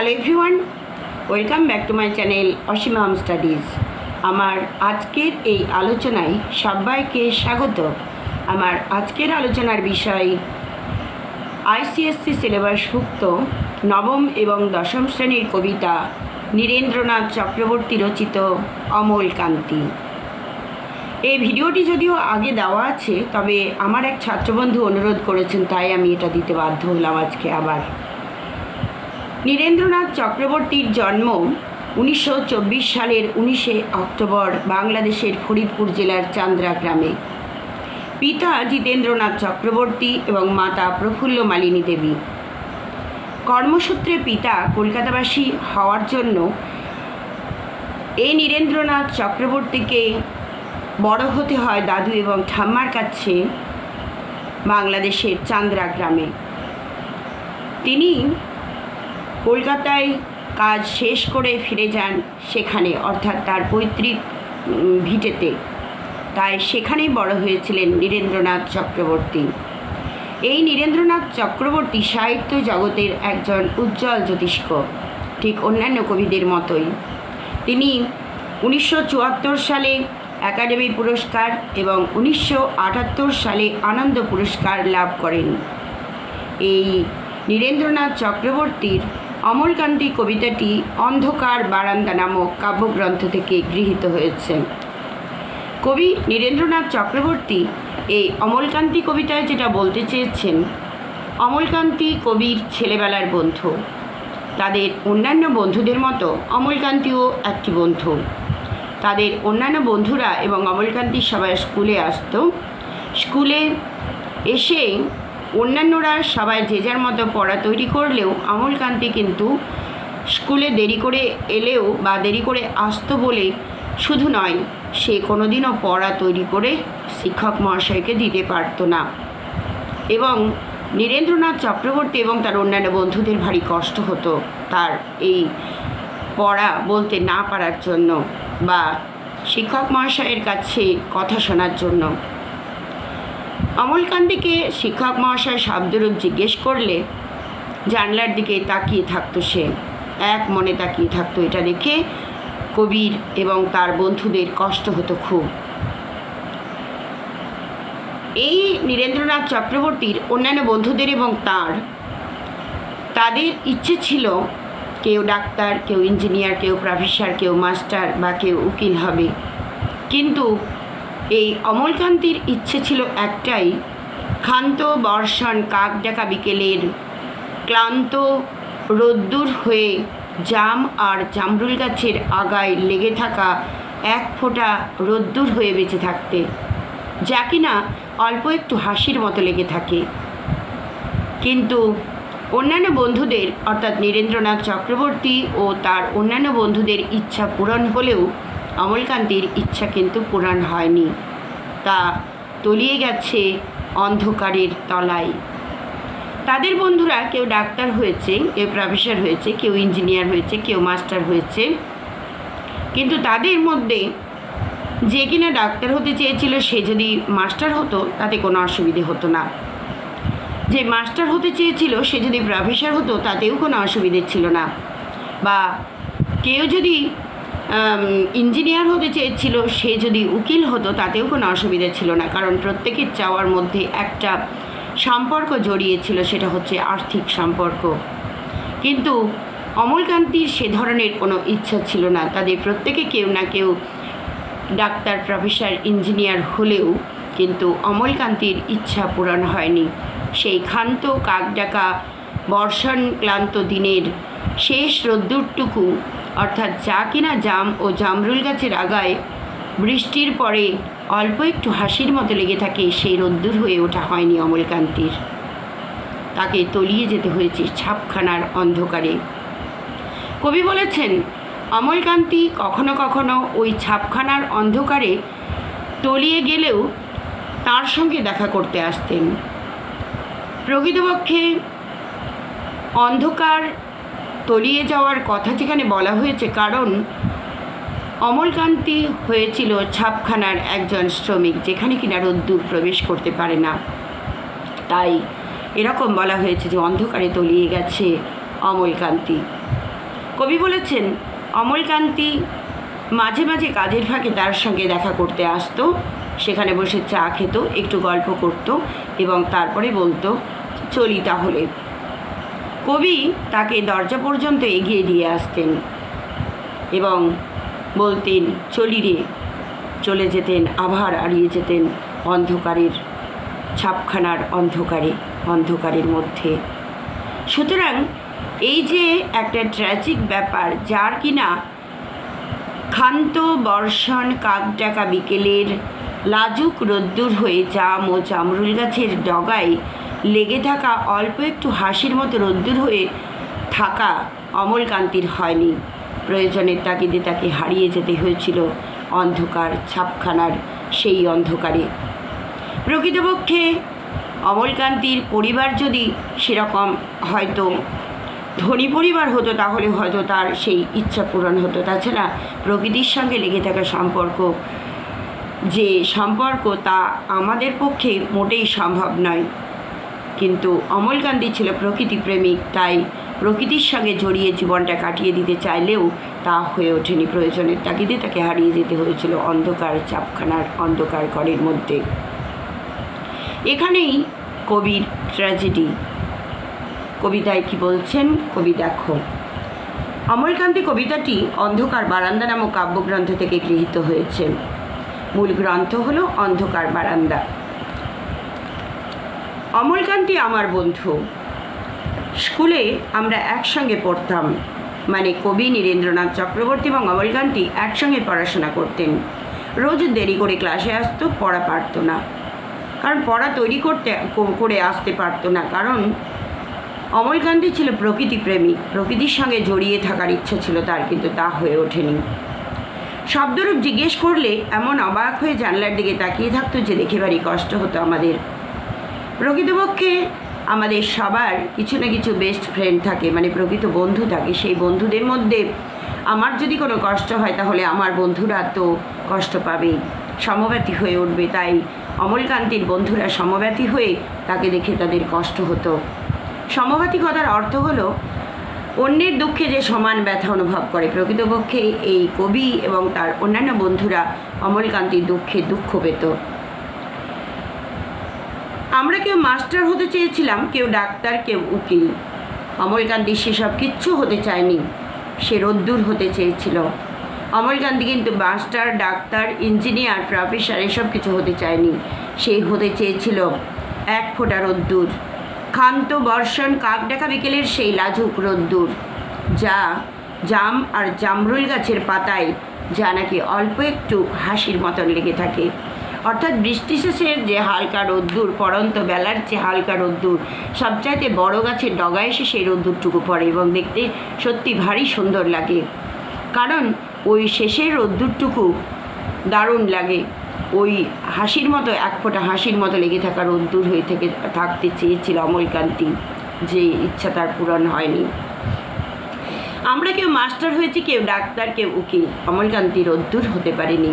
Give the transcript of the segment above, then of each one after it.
Hello everyone, welcome back to my channel Asima home studies. আমার আজকের এই আলোচনায় সবাইকে স্বাগত। আমার আজকের আলোচনার বিষয় আইসিএসসি সিলেবাসভুক্ত নবম এবং দশম শ্রেণীর কবিতা নীরেন্দ্রনাথ চক্রবর্তী রচিত অমলকান্তি। এই ভিডিওটি যদিও আগে দেওয়া আছে, তবে আমার এক ছাত্রবন্ধু অনুরোধ করেছেন, তাই আমি এটা দিতে বাধ্য হলাম আজকে আবার। নীরেন্দ্রনাথ চক্রবর্তীর জন্ম 1924 সালের 19 অক্টোবর বাংলাদেশের ফরিদপুর জেলার চান্দ্রা গ্রামে। পিতা জিতেন্দ্রনাথ চক্রবর্তী এবং মাতা প্রফুল্ল মালিনী দেবী। কর্মসূত্রে পিতা কলকাতাবাসী হওয়ার জন্য এই নীরেন্দ্রনাথ চক্রবর্তীকে বড় হতে হয় দাদু এবং ঠাম্মার কাছে বাংলাদেশের চান্দ্রা গ্রামে। তিনি কলকাতায় কাজ শেষ করে ফিরে যান সেখানে, অর্থাৎ তার পৈতৃক ভিটেতে। তাই সেখানেই বড় হয়েছিলেন নীরেন্দ্রনাথ চক্রবর্তী। এই নীরেন্দ্রনাথ চক্রবর্তী সাহিত্য জগতের একজন উজ্জ্বল জ্যোতিষ্ক, ঠিক অন্যান্য কবিদের মতোই। তিনি 1974 সালে একাডেমি পুরস্কার এবং 1978 সালে আনন্দ পুরস্কার লাভ করেন। এই নীরেন্দ্রনাথ চক্রবর্তীর অমলকান্তি কবিতাটি অন্ধকার বারান্দা নামক কাব্যগ্রন্থ থেকে গৃহীত হয়েছে। কবি নীরেন্দ্রনাথ চক্রবর্তী এই অমলকান্তি কবিতায় যেটা বলতে চেয়েছেন, অমলকান্তি কবির ছেলেবেলার বন্ধু। তাদের অন্যান্য বন্ধুদের মতো অমলকান্তিও একটি বন্ধু। তাদের অন্যান্য বন্ধুরা এবং অমলকান্তি সবাই স্কুলে আসতো। স্কুলে এসে অন্যান্যরা সবাই যে যার মতো পড়া তৈরি করলেও অমলকান্তি কিন্তু স্কুলে দেরি করে এলেও বা দেরি করে আসতো বলে শুধু নয়, সে কোনোদিনও পড়া তৈরি করে শিক্ষক মহাশয়কে দিতে পারতো না। এবং নীরেন্দ্রনাথ চক্রবর্তী এবং তার অন্যান্য বন্ধুদের ভারী কষ্ট হতো তার এই পড়া বলতে না পারার জন্য বা শিক্ষক মহাশয়ের কাছে কথা শোনার জন্য। অমলকান্তিকে শিক্ষক মহাশয় শব্দরূপ জিজ্ঞেস করলে জানলার দিকে তাকিয়ে থাকতো, সে এক মনে তাকিয়ে থাকতো। এটা দেখে কবির এবং তার বন্ধুদের কষ্ট হতো খুব। এই নীরেন্দ্রনাথ চক্রবর্তীর অন্যান্য বন্ধুদের এবং তাদের ইচ্ছে ছিল কেউ ডাক্তার, কেউ ইঞ্জিনিয়ার, কেউ প্রফেসর, কেউ মাস্টার বা কেউ উকিল হবে। কিন্তু এই অমলকান্তির ইচ্ছে ছিল একটাই, ক্ষান্ত বর্ষণ কাক ডাকা বিকেলের ক্লান্ত রোদ্দুর হয়ে জাম আর জামরুল গাছের আগায় লেগে থাকা এক ফোঁটা রোদ্দুর হয়ে বেঁচে থাকতে, যা কিনা অল্প একটু হাসির মতো লেগে থাকে। কিন্তু অন্যান্য বন্ধুদের অর্থাৎ নীরেন্দ্রনাথ চক্রবর্তী ও তার অন্যান্য বন্ধুদের ইচ্ছা পূরণ হলেও অমলকান্তির ইচ্ছা কিন্তু পূরণ হয়নি। তা তলিয়ে গেছে অন্ধকারের তলায়। তাদের বন্ধুরা কেউ ডাক্তার হয়েছে, কেউ প্রফেসর হয়েছে, কেউ ইঞ্জিনিয়ার হয়েছে, কেউ মাস্টার হয়েছে। কিন্তু তাদের মধ্যে যে কিনা ডাক্তার হতে চেয়েছিল সে যদি মাস্টার হতো তাতে কোনো অসুবিধে হতো না। যে মাস্টার হতে চেয়েছিল সে যদি প্রফেসর হতো তাতেও কোনো অসুবিধে ছিল না। বা কেউ যদি ইঞ্জিনিয়ার হতে চেয়েছিল সে যদি উকিল হতো তাতেও কোনো অসুবিধা ছিল না, কারণ প্রত্যেকের চাওয়ার মধ্যে একটা সম্পর্ক জড়িয়েছিল, সেটা হচ্ছে আর্থিক সম্পর্ক। কিন্তু অমলকান্তির সে ধরনের কোনো ইচ্ছা ছিল না। তাদের প্রত্যেকে কেউ না কেউ ডাক্তার, প্রফেসর, ইঞ্জিনিয়ার হলেও কিন্তু অমলকান্তির ইচ্ছা পূরণ হয়নি। সেই ক্ষান্ত কাকডাকা বর্ষণ ক্লান্ত দিনের শেষ রোদ্দুরটুকু, অর্থাৎ যা কিনা জাম ও জামরুল গাছের আগায় বৃষ্টির পরে অল্প একটু হাসির মতো লেগে থাকে, সেই রোদ্দুর হয়ে ওঠা হয়নি অমলকান্তির। তাকে তলিয়ে যেতে হয়েছে ছাপখানার অন্ধকারে। কবি বলেছেন, অমলকান্তি কখনো কখনো ওই ছাপখানার অন্ধকারে তলিয়ে গেলেও তার সঙ্গে দেখা করতে আসতেন। প্রকৃতপক্ষে অন্ধকার তলিয়ে যাওয়ার কথা যেখানে বলা হয়েছে, কারণ অমলকান্তি হয়েছিল ছাপখানার একজন শ্রমিক, যেখানে কিনা রোদ্দুর প্রবেশ করতে পারে না। তাই এরকম বলা হয়েছে যে অন্ধকারে তলিয়ে গেছে অমলকান্তি। কবি বলেছেন অমলকান্তি মাঝে মাঝে কাজের ফাঁকে তার সঙ্গে দেখা করতে আসতো, সেখানে বসে চা খেত, একটু গল্প করত এবং তারপরে বলতো চলি তাহলে। কবি তাকে দরজা পর্যন্ত এগিয়ে দিয়ে আসতেন এবং বলতেন চলি রে, চলে যেতেন, আবার হারিয়ে যেতেন অন্ধকারের ছাপখানার অন্ধকারের মধ্যে। সুতরাং এই যে একটা ট্র্যাজিক ব্যাপার, যার কিনা ক্ষান্ত বর্ষণ কাকডাকা বিকেলের লাজুক রোদ্দুর হয়ে জাম ও জামরুল গাছের ডগায় লেগে থাকা অল্প একটু হাসির মতো রোদ্দুর হয়ে থাকা অমলকান্তির হয়নি। প্রয়োজনের তাগিদে তাকে হারিয়ে যেতে হয়েছিল অন্ধকার ছাপখানার সেই অন্ধকারে। প্রকৃতপক্ষে অমলকান্তির পরিবার যদি সেরকম হয়তো ধনী পরিবার হতো, তাহলে হয়তো তার সেই ইচ্ছা পূরণ হতো। তাছাড়া প্রকৃতির সঙ্গে লেগে থাকা সম্পর্ক তা আমাদের পক্ষে মোটেই সম্ভব নয়। কিন্তু অমলকান্তি ছিল প্রকৃতি প্রেমিক, তাই প্রকৃতির সঙ্গে জড়িয়ে জীবনটা কাটিয়ে দিতে চাইলেও তা হয়ে ওঠেনি। প্রয়োজনের তাগিদে তাকে হারিয়ে যেতে হয়েছিল অন্ধকার ছাপখানার অন্ধকার ঘরের মধ্যে। এখানেই কবির ট্র্যাজেডি। কবিতায় কি বলছেন কবি দেখো। অমলকান্তি কবিতাটি অন্ধকার বারান্দা নামক কাব্যগ্রন্থ থেকে গৃহীত হয়েছে। মূল গ্রন্থ হলো অন্ধকার বারান্দা। অমলকান্তি আমার বন্ধু। স্কুলে আমরা একসঙ্গে পড়তাম, মানে কবি নীরেন্দ্রনাথ চক্রবর্তী এবং অমলকান্তি একসঙ্গে পড়াশোনা করতেন। রোজ দেরি করে ক্লাসে আসতো, পড়া পারতো না, কারণ পড়া তৈরি করে আসতে পারতো না, কারণ অমলকান্তি ছিল প্রকৃতি প্রেমিক, প্রকৃতির সঙ্গে জড়িয়ে থাকার ইচ্ছা ছিল তার, কিন্তু তা হয়ে ওঠেনি। শব্দরূপ জিজ্ঞেস করলে এমন অবাক হয়ে জানলার দিকে তাকিয়ে থাকতো যে দেখে ভারী কষ্ট হতো আমাদের। প্রকৃতপক্ষে আমাদের সবার কিছু না কিছু বেস্ট ফ্রেন্ড থাকে, মানে প্রকৃত বন্ধু থাকে। সেই বন্ধুদের মধ্যে আমার যদি কোনো কষ্ট হয়, তাহলে আমার বন্ধুরা তো কষ্ট পাবেই, সমব্যথী হয়ে উঠবে। তাই অমলকান্তির বন্ধুরা সমব্যথী হয়ে তাকে দেখে তাদের কষ্ট হতো। সমব্যথী কথার অর্থ হলো অন্যের দুঃখে যে সমান ব্যথা অনুভব করে। প্রকৃতপক্ষে এই কবি এবং তার অন্যান্য বন্ধুরা অমলকান্তির দুঃখে দুঃখ পেত। আমরা কেউ মাস্টার হতে চেয়েছিলাম, কেউ ডাক্তার, কেউ উকিল। অমলকান্তি সেসব কিচ্ছু হতে চায়নি, সে রোদ্দুর হতে চেয়েছিল। অমলকান্তি কিন্তু মাস্টার, ডাক্তার, ইঞ্জিনিয়ার, প্রফেসর এসব কিছু হতে চায়নি। সে হতে চেয়েছিল এক ফোঁটা রোদ্দুর, ক্ষান্ত বর্ষণ কাকডাকা বিকেলের সেই লাজুক রোদ্দুর, যা জাম আর জামরুল গাছের পাতায় যা নাকি অল্প একটু হাসির মতন লেগে থাকে। অর্থাৎ বৃষ্টি শেষের যে হালকা রোদ্দুর, পড়ন্ত বেলার যে হালকা রোদ্দুর, সবচাইতে বড় গাছের ডগায় এসে সেই রোদ্দুরটুকু পড়ে এবং দেখতে সত্যি ভারী সুন্দর লাগে। কারণ ওই শেষের রোদ্দুরটুকু দারুণ লাগে। ওই হাসির মতো, এক ফোঁটা হাসির মতো লেগে থাকা রোদ্দুর হয়ে থাকতে চেয়েছিল অমলকান্তি, যে ইচ্ছা তার পূরণ হয়নি। আমরা কেউ মাস্টার হয়েছি, কেউ ডাক্তার, কেউ উকিল। অমলকান্তি রোদ্দুর হতে পারেনি।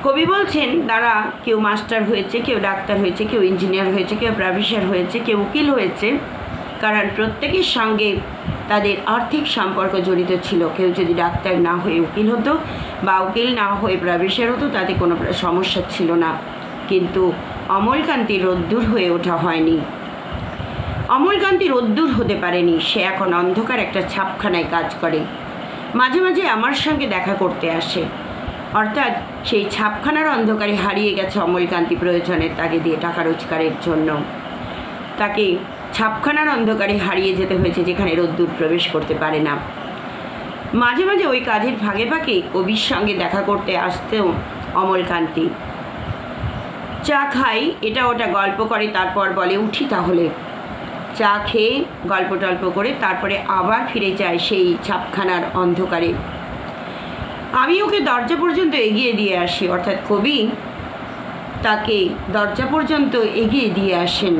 কবি বলছেন তারা কেউ মাস্টার হয়েছে, কেউ ডাক্তার হয়েছে, কেউ ইঞ্জিনিয়ার হয়েছে, কেউ প্রফেসর হয়েছে, কেউ উকিল হয়েছে, কারণ প্রত্যেকের সঙ্গে তাদের আর্থিক সম্পর্ক জড়িত ছিল। কেউ যদি ডাক্তার না হয়ে উকিল হতো বা উকিল না হয়ে প্রফেসর হতো, তাতে কোনো সমস্যা ছিল না। কিন্তু অমলকান্তি রোদ্দুর হয়ে ওঠা হয়নি। অমলকান্তি রোদ্দুর হতে পারেনি। সে এখন অন্ধকার একটা ছাপখানায় কাজ করে। মাঝে মাঝে আমার সঙ্গে দেখা করতে আসে। অর্থাৎ সেই ছাপখানার অন্ধকারে হারিয়ে গেছে অমলকান্তি প্রয়োজনের তাগিদে, টাকা রোজগারের জন্য তাকে ছাপখানার অন্ধকারে হারিয়ে যেতে হয়েছে, যেখানে রোদ্দুর প্রবেশ করতে পারে না। মাঝে মাঝে ওই কাজের ফাঁকে ফাঁকে কবির সঙ্গে দেখা করতে আসতেও অমলকান্তি। চা খাই, এটা ওটা গল্প করে, তারপর বলে উঠি তাহলে। চা খেয়ে গল্প টল্প করে তারপরে আবার ফিরে যায় সেই ছাপখানার অন্ধকারে। আমি ওকে দরজা পর্যন্ত এগিয়ে দিয়ে আসি, অর্থাৎ কবি তাকে দরজা পর্যন্ত এগিয়ে দিয়ে আসেন,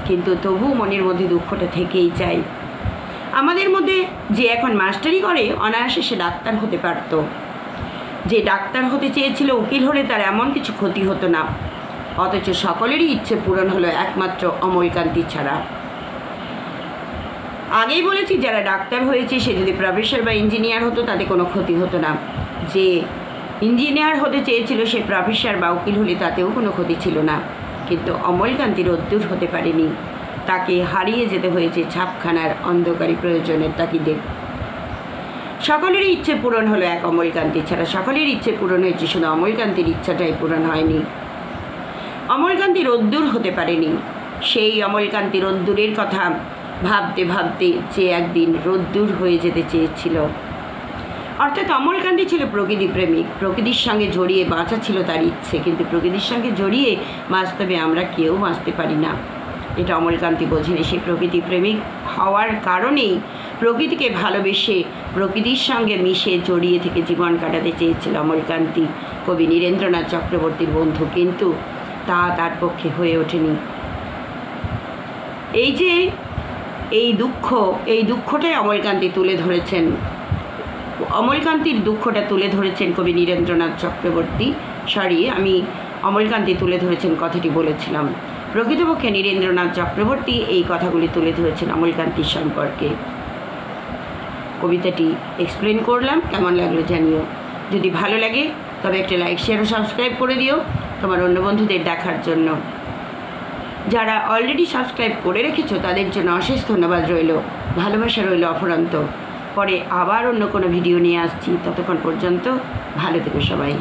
কিন্তু তবু মনের মধ্যে দুঃখটা থেকেই যায়। আমাদের মধ্যে যে এখন মাস্টারি করে, অনায়াসে সে ডাক্তার হতে পারত। যে ডাক্তার হতে চেয়েছিল, উকিল হলে তার এমন কিছু ক্ষতি হতো না, অথচ সকলেরই ইচ্ছে পূরণ হলো একমাত্র অমলকান্তি ছাড়া। আগেই বলেছি যারা ডাক্তার হয়েছে সে যদি প্রফেসর বা ইঞ্জিনিয়ার হতো তাতে কোনো ক্ষতি হতো না, যে ইঞ্জিনিয়ার হতে চেয়েছিল সে প্রফেসর বা উকিল হলে তাতেও কোনো ক্ষতি ছিল না। কিন্তু অমলকান্তি রোদ্দুর হতে পারেনি, তাকে হারিয়ে যেতে হয়েছে ছাপখানার অন্ধকারী প্রয়োজনের তাগিদে। সকলেরই ইচ্ছে পূরণ হলো এক অমলকান্তি ছাড়া, সকলের ইচ্ছে পূরণ হয়েছে, শুধু অমলকান্তির ইচ্ছাটাই পূরণ হয়নি। অমলকান্তি রোদ্দুর হতে পারেনি, সেই অমলকান্তি রোদ্দুরের কথা ভাবতে ভাবতে যে একদিন রোদ্দুর হয়ে যেতে চেয়েছিল। অর্থাৎ অমলকান্তি ছিল প্রকৃতি প্রেমিক, প্রকৃতির সঙ্গে জড়িয়ে বাঁচা ছিল তার ইচ্ছে, কিন্তু প্রকৃতির সঙ্গে জড়িয়ে বাস্তবে আমরা কেউ বাঁচতে পারি না, এটা অমলকান্তি বোঝেনি। সেই প্রকৃতি প্রেমিক হওয়ার কারণেই প্রকৃতিকে ভালোবেসে প্রকৃতির সঙ্গে মিশে জড়িয়ে থেকে জীবন কাটাতে চেয়েছিল অমলকান্তি, কবি নীরেন্দ্রনাথ চক্রবর্তীর বন্ধু, কিন্তু তা তার পক্ষে হয়ে ওঠেনি। এই যে এই দুঃখটাই অমলকান্তি তুলে ধরেছেন, অমলকান্তির দুঃখটা তুলে ধরেছেন কবি নীরেন্দ্রনাথ চক্রবর্তী। আমি অমলকান্তি তুলে ধরেছেন কথাটি বলেছিলাম, প্রকৃতপক্ষে নীরেন্দ্রনাথ চক্রবর্তী এই কথাগুলি তুলে ধরেছেন অমলকান্তির সম্পর্কে। কবিতাটি এক্সপ্লেন করলাম, কেমন লাগলো জানিও। যদি ভালো লাগে তবে একটা লাইক, শেয়ার ও সাবস্ক্রাইব করে দিও তোমার অন্য বন্ধুদের দেখার জন্য। যারা অলরেডি সাবস্ক্রাইব করে রেখেছো তাদের জন্য অশেষ ধন্যবাদ রইল, ভালোবাসা রইল অফুরন্ত। পরে আবার অন্য কোনো ভিডিও নিয়ে আসছি, ততক্ষণ পর্যন্ত ভালো থেকো সবাই।